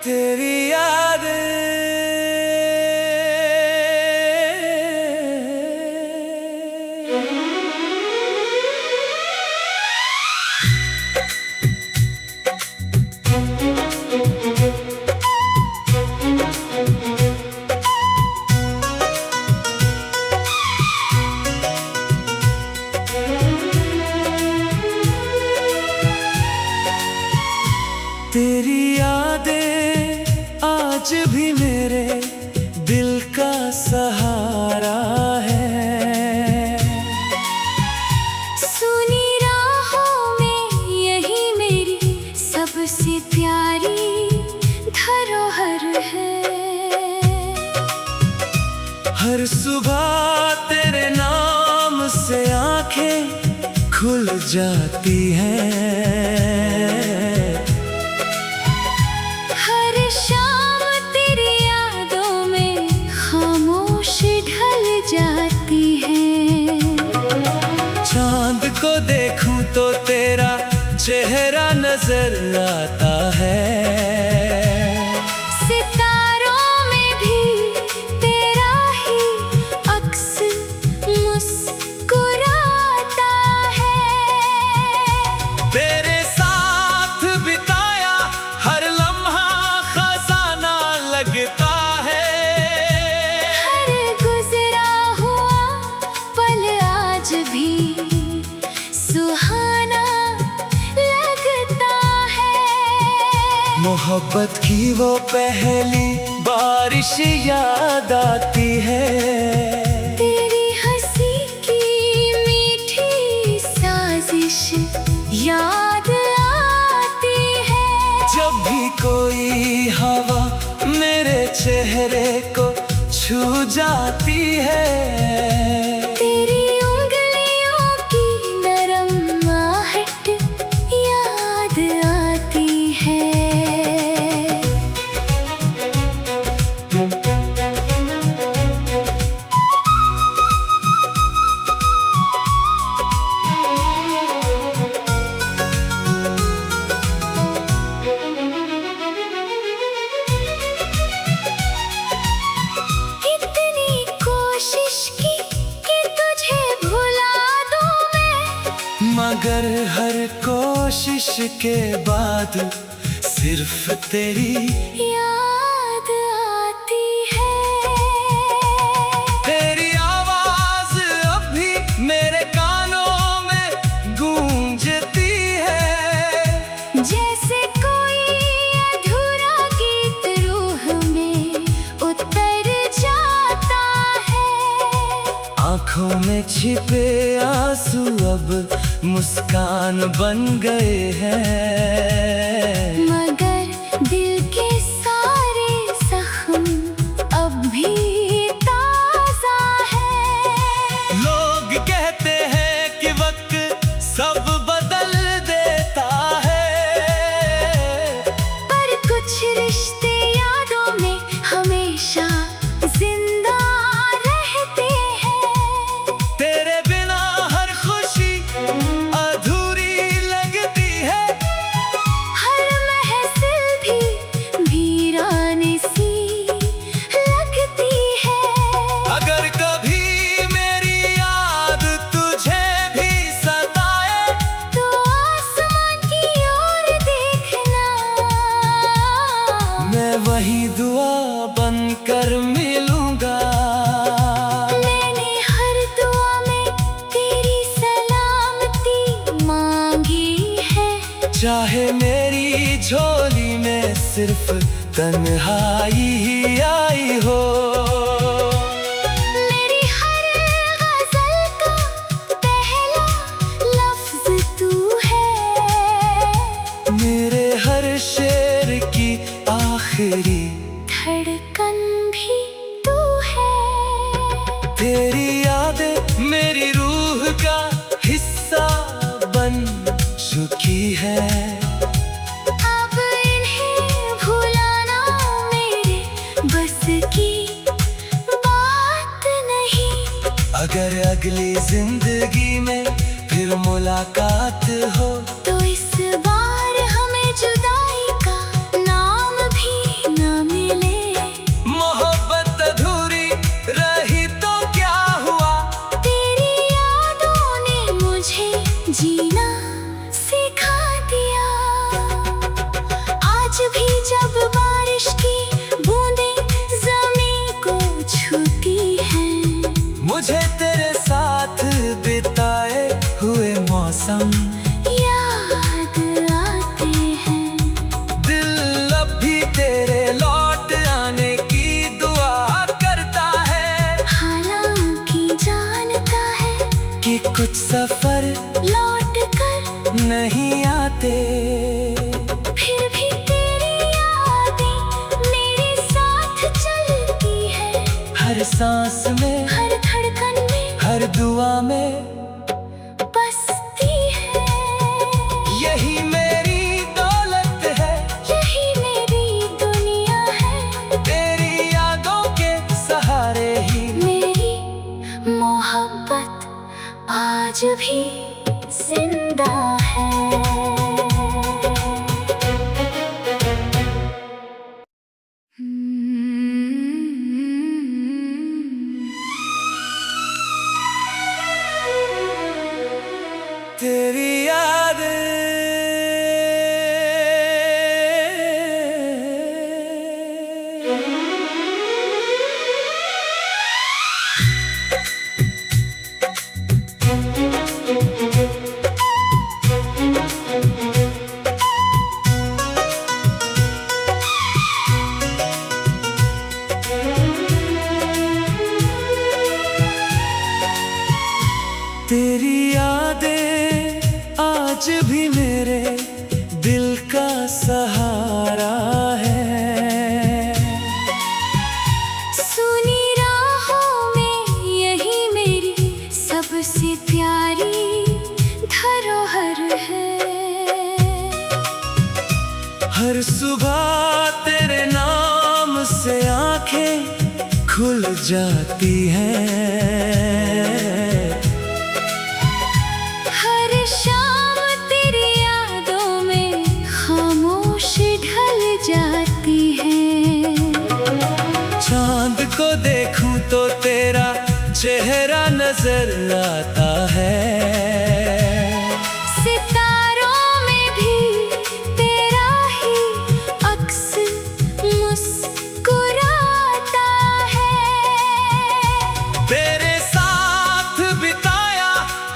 तेरी यादें तेरी यादें आज भी मेरे दिल का सहारा है। सुनी राहों में यही मेरी सबसे प्यारी धरोहर है। हर सुबह तेरे नाम से आंखें खुल जाती हैं। हर शाम तेरी यादों में खामोश ढल जाती है। चांद को देखूं तो तेरा चेहरा नजर आता है। सितारों में भी तेरा ही अक्स मुस्कुराता है। तेरे साथ बिताया हर लम्हा खजाना लगता है। हर गुजरा हुआ पल आज भी सुहाना लगता है। मोहब्बत की वो पहली बारिश याद आती है। तेरी हंसी की मीठी साजिश याद आती है। जब भी कोई हवा मेरे चेहरे को छू जाती है। तेरी उंगलियों की नरम आहट याद आती है। इतनी कोशिश की कि तुझे भुला दूं मैं, मगर हर कोशिश के बाद सिर्फ तेरी याद आती है। तेरी आवाज अब भी मेरे कानों में गूंजती है। जैसे कोई अधूरा गीत रूह में उतर जाता है। आँखों में छिपे आंसू अब मुस्कान बन गए हैं। मगर दिल के सारे जख्म अब भी ताजा है। लोग कहते हैं कि वक्त सब बदल देता है। पर कुछ रिश्ते यादों में हमेशा जिंदा रहते हैं। तेरे बिना हर खुशी अधूरी लगती है। हर महफिल भी वीराने सी लगती है। अगर कभी मेरी याद तुझे भी सताए तो आसमान की ओर देखना, मैं वही दुआ बनकर मिलूंगा। मैंने हर दुआ में तेरी सलामती मांगी है। चाहे मेरी झोली में सिर्फ तन्हाई ही आई हो। मेरी हर गजल का पहला लफ्ज तू है। मेरे हर शेर की आखिरी धड़कन भी तू है। तेरी यादें मेरी रूह का हिस्सा बन चुकी है। अब इन्हें भुलाना मेरे बस की अगली जिंदगी में फिर मुलाकात हो। तो इस बार हमें जुदाई का नाम भी न मिले। मोहब्बत अधूरी रही तो क्या हुआ, तेरी यादों ने मुझे जीना सिखा दिया। आज भी जब बारिश की बूंदें जमीन को छूती हैं, मुझे तेरे साथ बिताए हुए मौसम याद आते हैं। दिल अब भी तेरे लौट आने की दुआ करता है। हालांकि जानता है कि कुछ सफर लौट कर नहीं आते, फिर भी तेरी यादें मेरे साथ चलती है। हर सांस में, हर धड़कन में, हर दुआ में बसती है। यही मेरी दौलत है, यही मेरी दुनिया है। तेरी यादों के सहारे ही मेरी मोहब्बत आज भी जिंदा है। तेरी यादें तेरी यादें आज भी मेरे दिल का सहारा है। सुनी राहों में यही मेरी सबसे प्यारी धरोहर है। हर सुबह तेरे नाम से आंखें खुल जाती हैं। हर शाम तेरी यादों में खामोश ढल जाती है। चांद को देखूं तो तेरा चेहरा नजर आता है। सितारों में भी तेरा ही अक्स मुस्कुराता है। तेरे साथ बिताया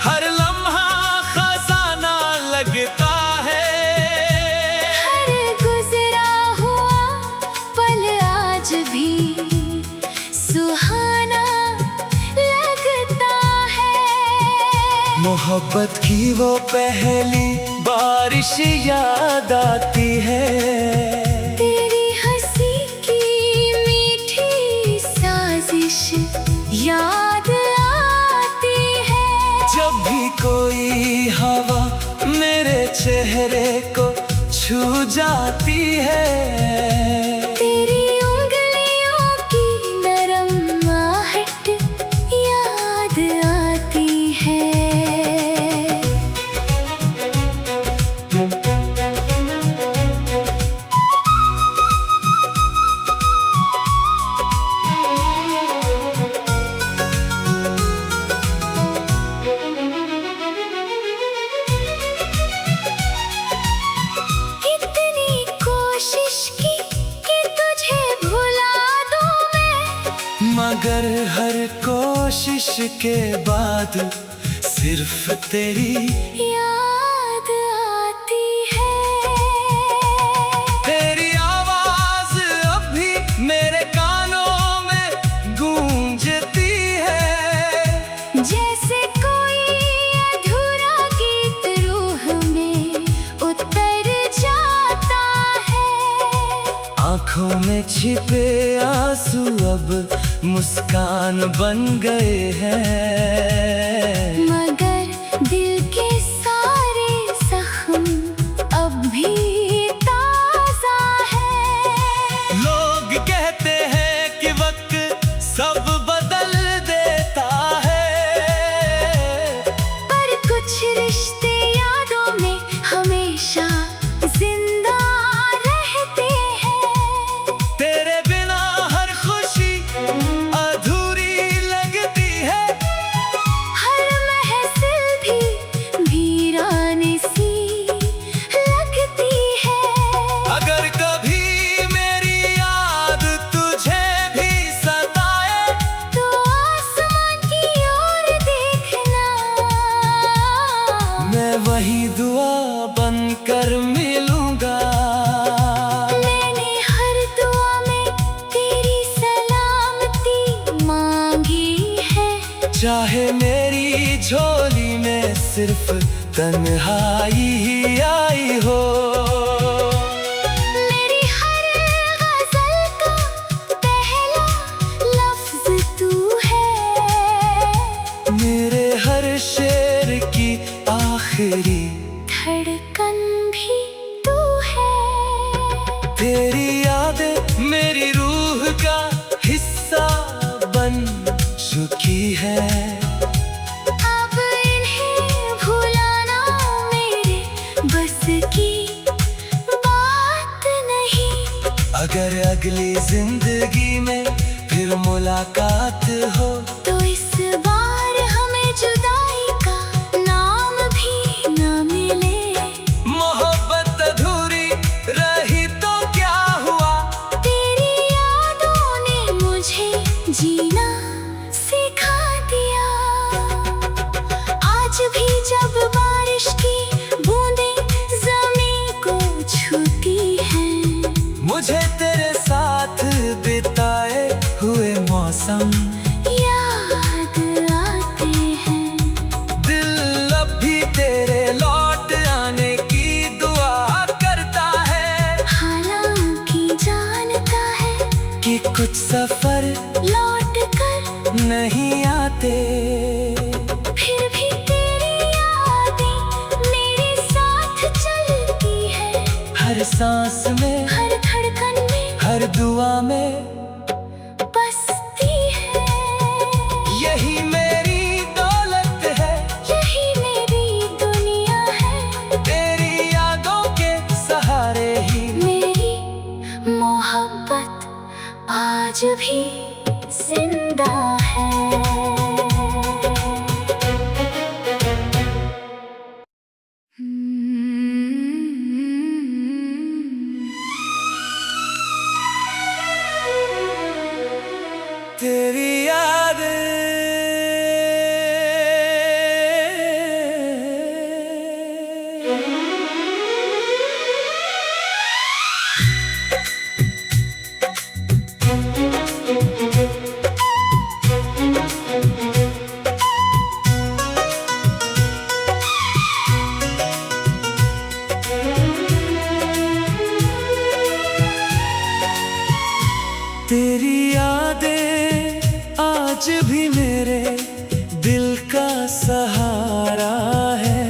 हर लम्हा खजाना लगता है। हर गुजरा हुआ पल आज भी सुहाना लगता है। मोहब्बत की वो पहली बारिश याद आती है। तेरी हंसी की मीठी साजिश याद आती है। जब भी कोई हवा मेरे चेहरे को छू जाती है। तेरी उंगलियों की नरम आहट याद आती है। कितनी कोशिश की कि तुझे भुला दूं मैं, मगर हर कोशिश के बाद सिर्फ तेरी याद आती है। तेरी आवाज अब भी मेरे कानों में गूंजती है। जैसे कोई अधूरा गीत रूह में उतर जाता है। आँखों में छिपे आंसू अब मुस्कान बन गए हैं। मगर दिल के सारे जख्म अब भी ताजा है। लोग कहते हैं कि वक्त सब बदल देता है। मेरी झोली में सिर्फ तन्हाई ही आई हो। मेरी हर गजल का पहला लफ्ज तू है, मेरे हर शेर की आखिरी धड़कन भी तू है। तेरी यादें मेरी रूह का हिस्सा बन चुकी है। अब इन्हें भुलाना मेरे बस की बात नहीं। अगर अगली जिंदगी में फिर मुलाकात हो, तो इस बार हमें जुदाई का नाम भी न मिले। मोहब्बत अधूरी रही तो क्या हुआ, तेरी यादों ने मुझे जीना सिखा दिया। आज भी जब बारिश की बूंदें ज़मीं को छूती हैं, मुझे तेरे साथ बिताए हुए मौसम याद आते हैं। दिल अब भी तेरे लौट आने की दुआ करता है। हालांकि जानता है कि कुछ सफर लौट कर नहीं आते, फिर भी तेरी यादें मेरे साथ चलती है। हर सांस में, हर धड़कन में, हर दुआ में बसती है। यही मेरी दौलत है, यही मेरी दुनिया है। तेरी यादों के सहारे ही मेरी मोहब्बत आज भी जिंदा है। तेरी यादें तेरी यादें आज भी मेरे दिल का सहारा है।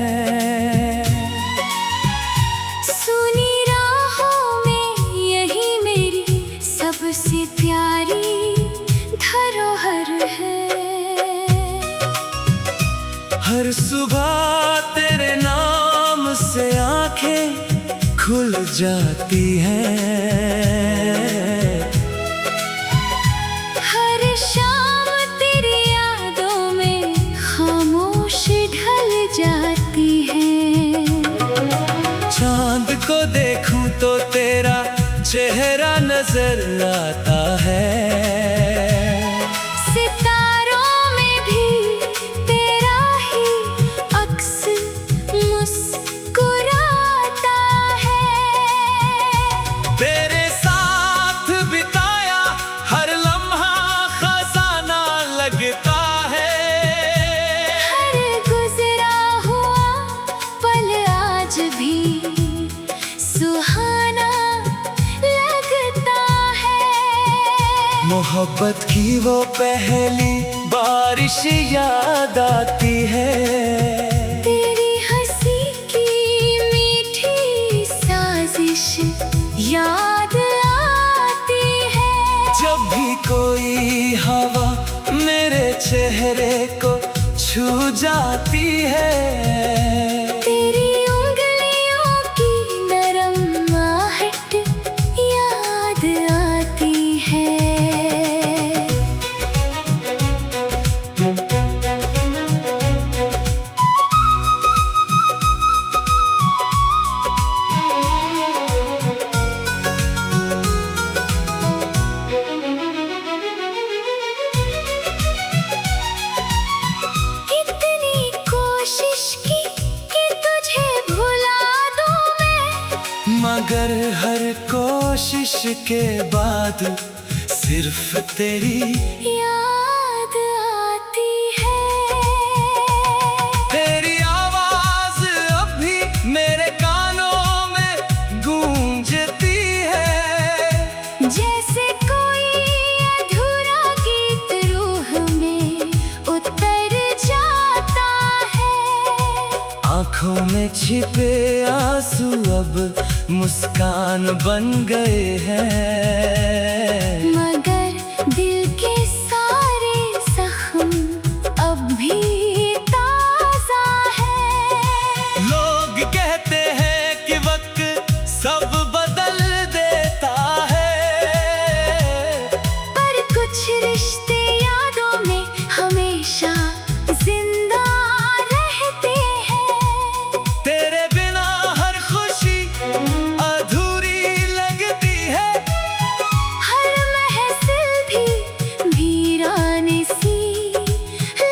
सुनी राहों में यही मेरी सबसे प्यारी धरोहर है। हर सुबह तेरे नाम से आंखें खुल जाती हैं। हर शाम तेरी यादों में खामोश ढल जाती है। चांद को देखूं तो तेरा चेहरा नजर आता है। सितारों में भी तेरा ही अक्स मुस्कुराता है। तेरे साथ बिताया हर लम्हा खजाना लगता है। हर गुजरा हुआ पल आज भी सुहाना लगता है। मोहब्बत की वो पहली बारिश याद आती है। तेरी हंसी की मीठी साजिश याद आती है। जब भी कोई हवा मेरे चेहरे को छू जाती है। तेरी उंगलियों की नरम आहट याद आती है। कितनी कोशिश की कि तुझे भुला दूं मैं, मगर हर कोशिश के बाद सिर्फ तेरी याद आती है। आँखों में छिपे आंसू अब मुस्कान बन गए हैं। मगर दिल के सारे जख्म अब भी ताजा है। लोग कहते हैं कि वक्त सब बदल देता है, पर कुछ रिश्ते यादों में हमेशा जिंदा रहते हैं। तेरे बिना हर खुशी अधूरी लगती है, हर महफिल भी वीराने सी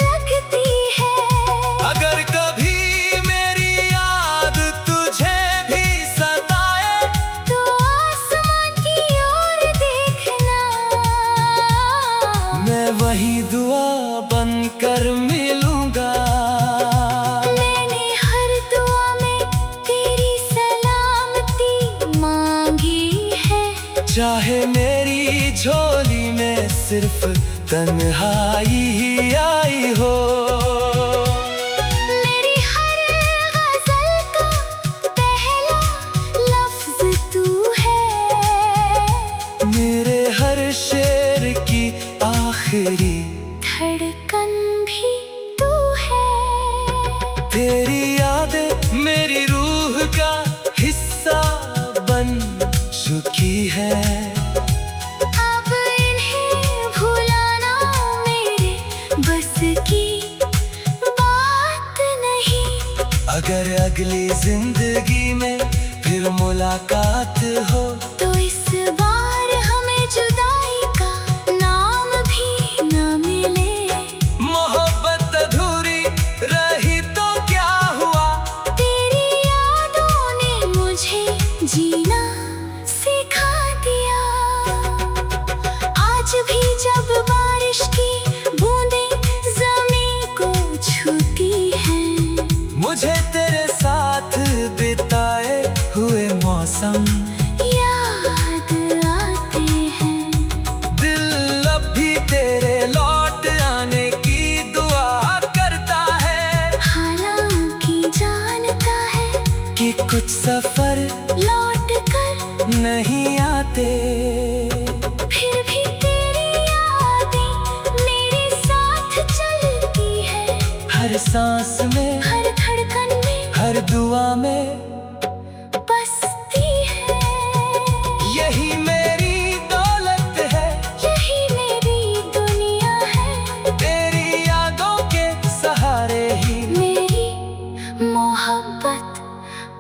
लगती है। अगर कभी मेरी याद तुझे भी सताए, तो आसमां की ओर देखना, मैं वही दुआ बनकर मिलूंगा। मैंने हर दुआ में तेरी सलामती मांगी है। चाहे मेरी झोली में सिर्फ तन्हाई ही आई हो। मेरी हर गजल का पहला लफ्ज तू है। मेरे हर शेर की आखिरी धड़कन भी तू है। तेरी यादें मेरी रूह का हिस्सा बन चुकी है। अब इन्हें भुलाना मेरे बस की बात नहीं। अगर अगली जिंदगी में फिर मुलाकात हो, तो इस बार हमें जुदाई का नाम भी न मिले। मोहब्बत अधूरी रही तो क्या हुआ, तेरी यादों ने मुझे जीना सिखा दिया। आज भी जब बारिश की बूंदें ज़मीं को छूती हैं, मुझे तेरे साथ बिताए हुए मौसम याद आते हैं। दिल अब भी तेरे लौट आने की दुआ करता है। हालांकि जानता है कि कुछ सफर लौट कर नहीं आते, फिर भी तेरी यादें मेरे साथ चलती है। हर सांस में, हर धड़कन में हर दुआ में बसती है। यही मेरी दौलत है, यही मेरी दुनिया है। तेरी यादों के सहारे ही मेरी मोहब्बत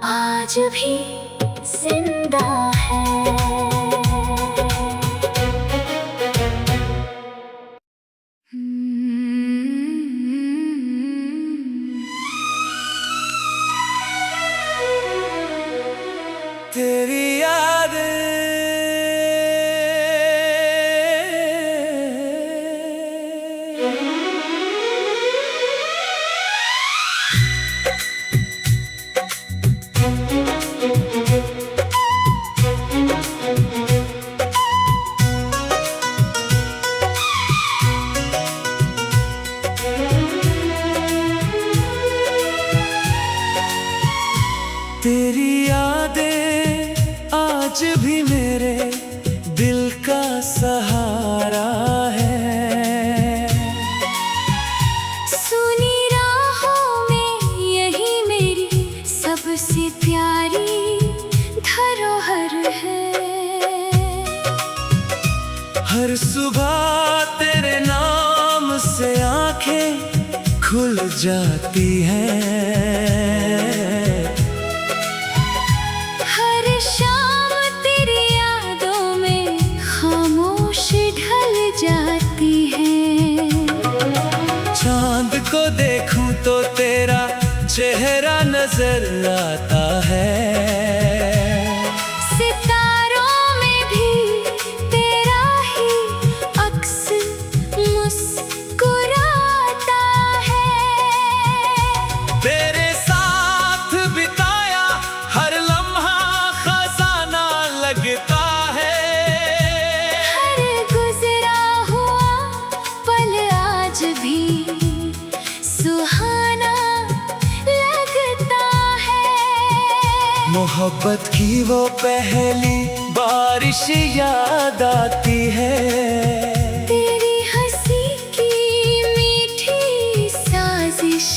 आज भी जिंदा है। तेरी यादें तेरी यादें आज भी मेरे दिल का सहारा है। सुनी राहों में यही मेरी सबसे प्यारी धरोहर है। हर सुबह तेरे नाम से आंखें खुल जाती हैं। हर शाम तेरी यादों में खामोश ढल जाती है। चांद को देखूं तो तेरा चेहरा नजर आता है। सितारों में भी तेरा ही अक्स मुस्कुराता है। तेरे साथ बिताया हर लम्हा खजाना लगता है। हर गुजरा हुआ पल आज भी सुहाना लगता मोहब्बत की वो पहली बारिश याद आती है। तेरी हंसी की मीठी साजिश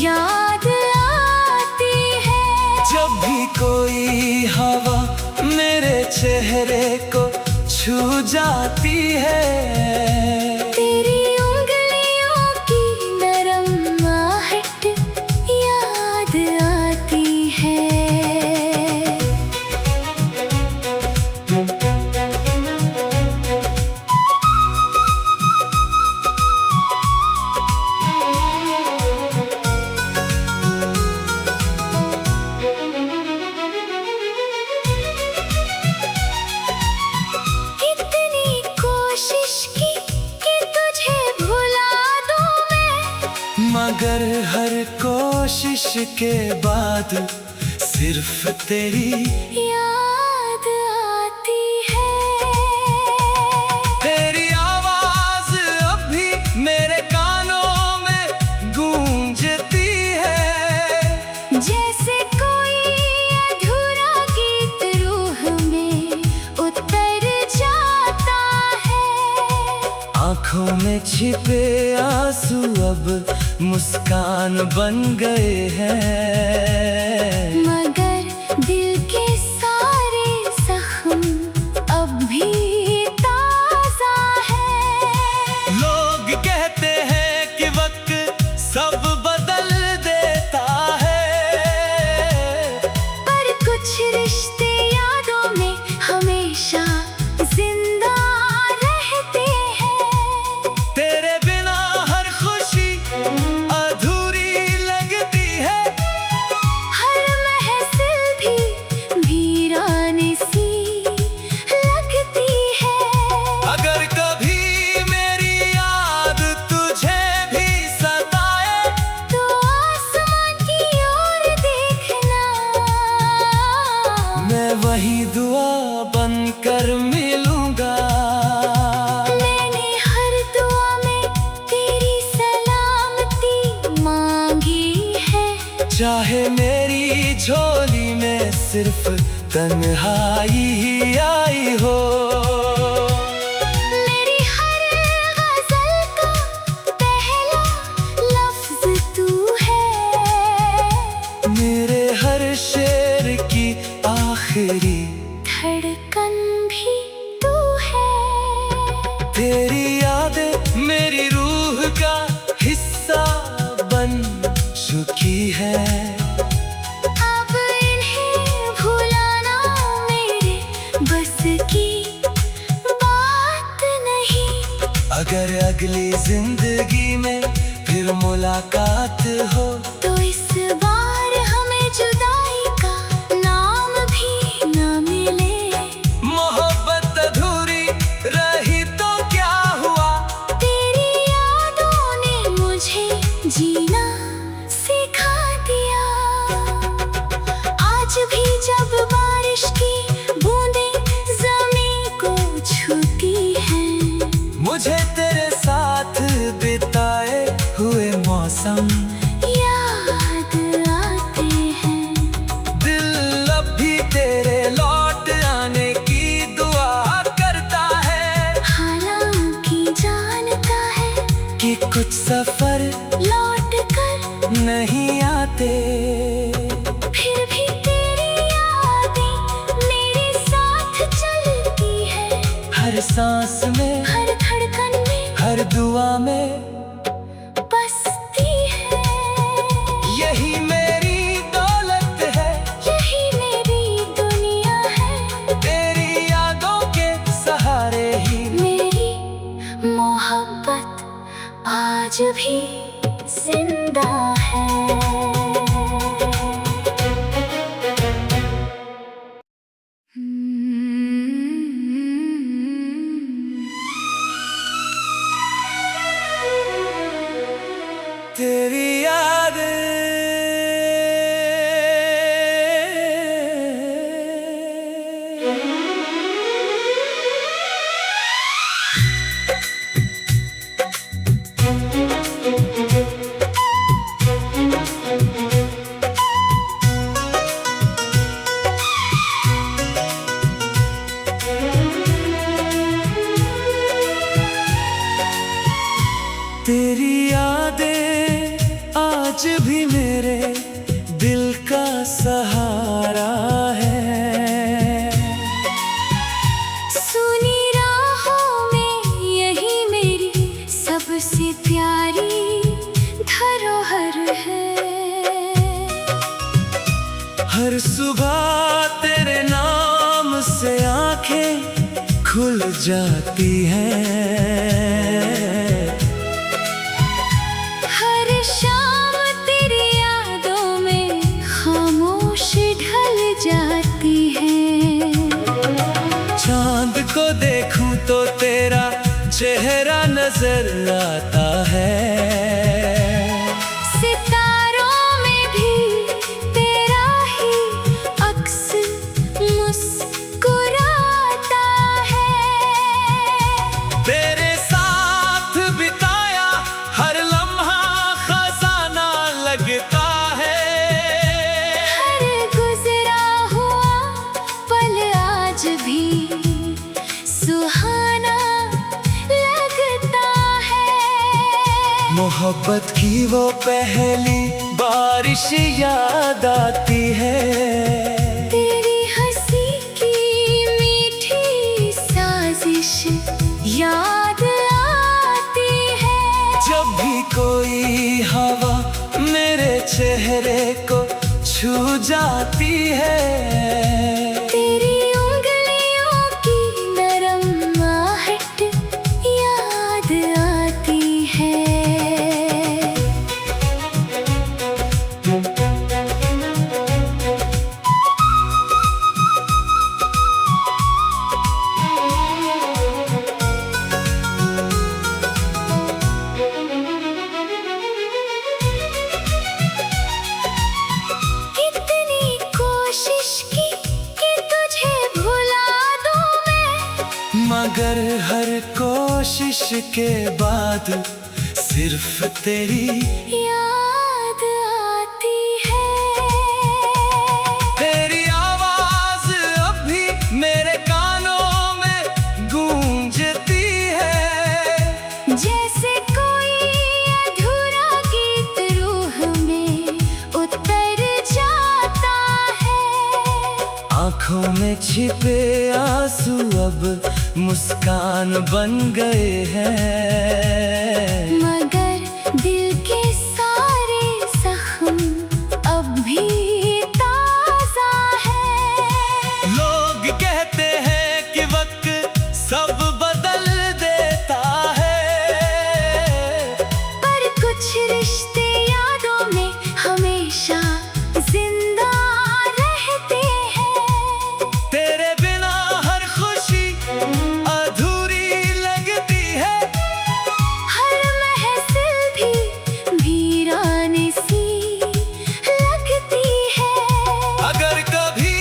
याद आती है। जब भी कोई हवा मेरे चेहरे को छू जाती है, तेरी उंगलियों की नरम आहट याद आती है। कितनी कोशिश की कि तुझे भुला दूं मैं, मगर हर कोशिश के बाद सिर्फ तेरी याद आती है। तेरी आवाज अब भी मेरे कानों में गूंजती है। जैसे कोई अधूरा गीत रूह में उतर जाता है। आंखों में छिपे आंसू अब मुस्कान बन गए हैं। मगर दिल के सारे जख्म अब भी ताजा है। लोग कहते हैं कि वक्त सब बदल देता है, पर कुछ रिश्ते यादों में हमेशा जिंदा रहते हैं। तेरे बिना हर खुशी अधूरी लगती है। हर महफिल भी वीरानी सी लगती है। अगर कभी मेरी याद तुझे भी सताए, तो आसमान की ओर देखना, मैं वही दुआ बनकर मिलूंगा। मैंने हर दुआ में तेरी सलामती मांगी है। चाहे मेरी झोली में सिर्फ तन्हाई ही आई हो। मेरी हर गजल का पहला लफ्ज तू है। मेरे हर शेर की आखिरी धड़कन भी तू है। तेरी यादें मेरी रूह का हिस्सा बन चुकी है। अब इन्हें भुलाना मेरे बस की बात नहीं। अगर अगली जिंदगी में फिर मुलाकात हो, तो इस बार हमें जुदाई का नाम भी न मिले। मोहब्बत अधूरी रही तो क्या हुआ, तेरी यादों ने मुझे जीना सिखा दिया। आज भी जब बारिश की बूंदें ज़मीं को छूती हैं, मुझे तेरे साथ बिताए हुए मौसम याद आते हैं। दिल अब भी तेरे लौट आने की दुआ करता है। हालांकि जानता है कि कुछ सफर लौट कर नहीं आते, फिर भी तेरी यादें मेरे साथ चलती है। हर सांस में हर धड़कन में हर दुआ में बसती है। यही मेरी दौलत है, यही मेरी दुनिया है। तेरी यादों के सहारे ही मेरी मोहब्बत आज भी जिंदा है। तेरी यादें आज भी मेरे दिल का सहारा है। सुनी राहों में यही मेरी सबसे प्यारी धरोहर है। हर सुबह तेरे नाम से आंखें खुल जाती हैं। हर शाम तेरी यादों में खामोश ढल जाती है। चांद को देखूं तो तेरा चेहरा नजर आता है। सितारों में भी तेरा ही अक्स मुस्कुराता है। तेरे साथ बिताया हर लम्हा खजाना लगता है। हर गुजरा हुआ पल आज भी सुहाना लगता है। मोहब्बत की वो पहली बारिश याद आती है। तेरी हंसी की मीठी साजिश याद आती है। जब भी कोई हवा मेरे चेहरे को छू जाती है। तेरी उंगलियों की नरम आहट याद आती है। कितनी कोशिश की कि तुझे भुला दूं मैं, मगर हर कोशिश के बाद सिर्फ तेरी याद आती है। तेरी आवाज अब भी मेरे कानों में गूंजती है। जैसे कोई अधूरा गीत रूह में उतर जाता है। आँखों में छिपे आंसू अब मुस्कान बन गए हैं। मगर दिल के सारे जख्म अब भी ताजा है। लोग कहते हैं कि वक्त सब बदल देता है। पर कुछ रिश्ते यादों में हमेशा जिंदा रहते हैं। तेरे बिना हर खुशी अधूरी लगती है। हर महफिल भी वीरानी सी लगती है। अगर कभी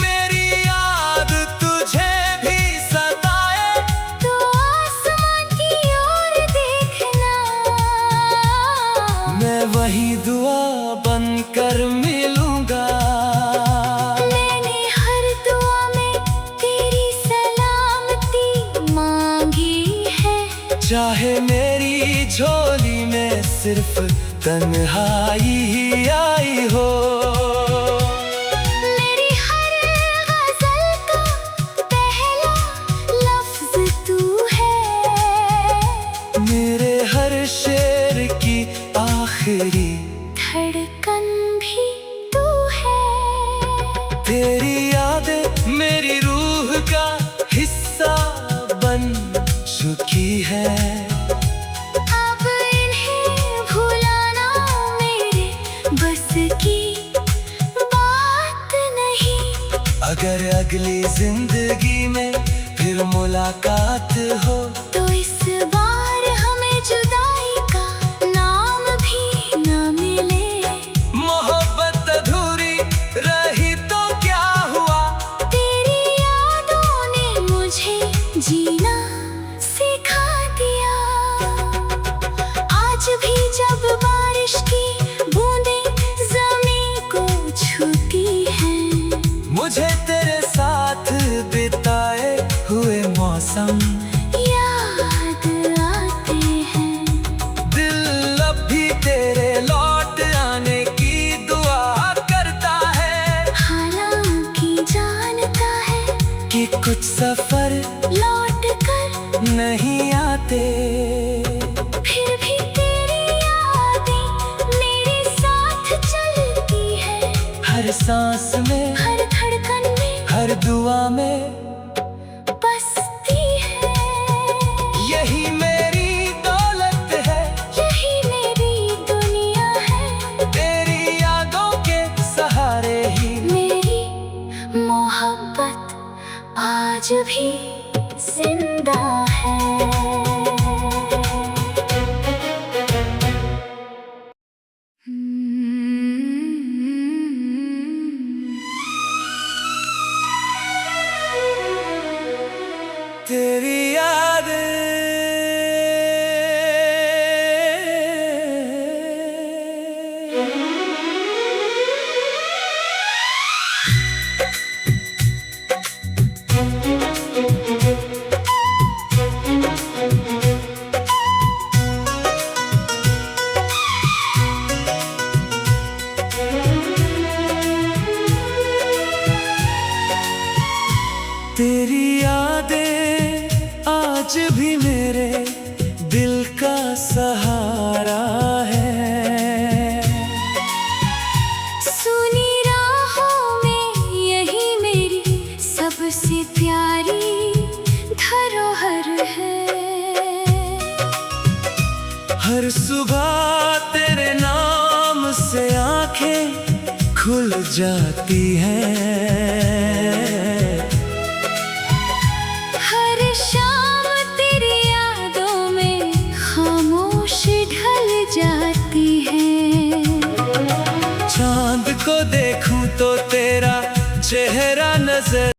मेरी याद तुझे भी सताए तो आसमां की ओर देखना, मैं वही दुआ बनकर मिलूंगा। मैंने हर दुआ में तेरी सलामती मांगी है। चाहे मेरी झोली में सिर्फ तन्हाई ही आई हो। मेरी हर गजल का पहला लफ्ज तू है। मेरे हर शेर की आखिरी धड़कन भी तू है। तेरी यादें मेरी रूह का हिस्सा बन चुकी है। अब इन्हें भुलाना मेरे बस की बात नहीं। अगर अगली जिंदगी में फिर मुलाकात हो तो इस बार हमें जुदाई का नाम भी न मिले। मोहब्बत अधूरी रही तो क्या हुआ। तेरी यादों ने मुझे जीना सिखा दिया। आज भी जब बारिश की बूंदें ज़मीं को छूती हैं, मुझे तेरे साथ बिताए हुए मौसम याद सांस में, हर धड़कन में, हर दुआ में बसती है। यही मेरी दौलत है, यही मेरी दुनिया है। तेरी यादों के सहारे ही मेरी मोहब्बत आज भी जिंदा है। तेरी यादें तेरी यादें आज भी मेरे दिल का सहारा है। सुनी राहों में यही मेरी सबसे प्यारी धरोहर है। हर सुबह तेरे नाम से आंखें खुल जाती हैं। हर शाम तेरी यादों में खामोश ढल जाती है। चांद को देखूं तो तेरा चेहरा नजर